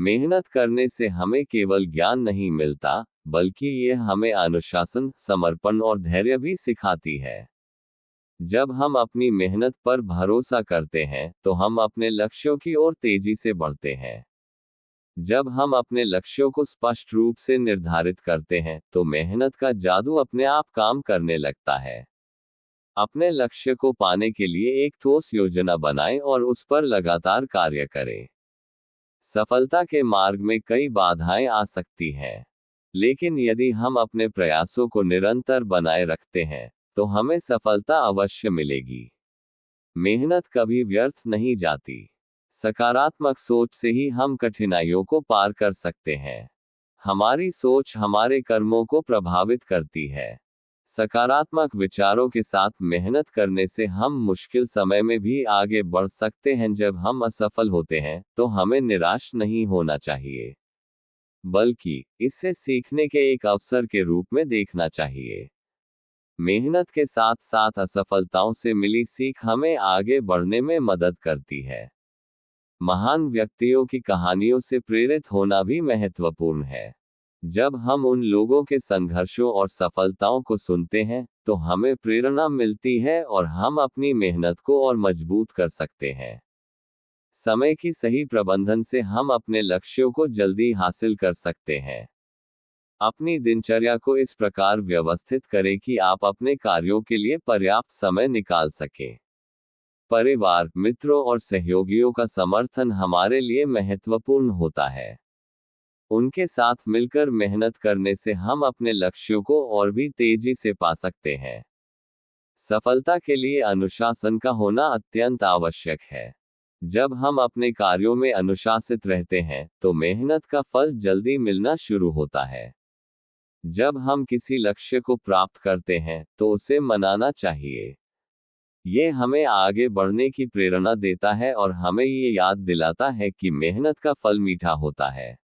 मेहनत करने से हमें केवल ज्ञान नहीं मिलता, बल्कि ये हमें अनुशासन, समर्पण और धैर्य भी सिखाती है। जब हम अपनी मेहनत पर भरोसा करते हैं, तो हम अपने लक्ष्यों की ओर तेजी से बढ़ते हैं। जब हम अपने लक्ष्यों को स्पष्ट रूप से निर्धारित करते हैं, तो मेहनत का जादू अपने आप काम करने लगता है। अपने लक्ष्य को पाने के लिए एक ठोस योजना बनाएं और उस पर लगातार कार्य करें। सफलता के मार्ग में कई बाधाएं आ सकती हैं, लेकिन यदि हम अपने प्रयासों को निरंतर बनाए रखते हैं, तो हमें सफलता अवश्य मिलेगी। मेहनत कभी व्यर्थ नहीं जाती। सकारात्मक सोच से ही हम कठिनाइयों को पार कर सकते हैं। हमारी सोच हमारे कर्मों को प्रभावित करती है। सकारात्मक विचारों के साथ मेहनत करने से हम मुश्किल समय में भी आगे बढ़ सकते हैं। जब हम असफल होते हैं, तो हमें निराश नहीं होना चाहिए, बल्कि इसे सीखने के एक अवसर के रूप में देखना चाहिए। मेहनत के साथ साथ असफलताओं से मिली सीख हमें आगे बढ़ने में मदद करती है। महान व्यक्तियों की कहानियों से प्रेरित होना भी महत्वपूर्ण है। जब हम उन लोगों के संघर्षों और सफलताओं को सुनते हैं, तो हमें प्रेरणा मिलती है और हम अपनी मेहनत को और मजबूत कर सकते हैं। समय की सही प्रबंधन से हम अपने लक्ष्यों को जल्दी हासिल कर सकते हैं। अपनी दिनचर्या को इस प्रकार व्यवस्थित करें कि आप अपने कार्यों के लिए पर्याप्त समय निकाल सकें। परिवार, मित्रों और सहयोगियों का समर्थन हमारे लिए महत्वपूर्ण होता है। उनके साथ मिलकर मेहनत करने से हम अपने लक्ष्यों को और भी तेजी से पा सकते हैं। सफलता के लिए अनुशासन का होना अत्यंत आवश्यक है। जब हम अपने कार्यों में अनुशासित रहते हैं, तो मेहनत का फल जल्दी मिलना शुरू होता है। जब हम किसी लक्ष्य को प्राप्त करते हैं, तो उसे मनाना चाहिए। ये हमें आगे बढ़ने की प्रेरणा देता है और हमें ये याद दिलाता है कि मेहनत का फल मीठा होता है।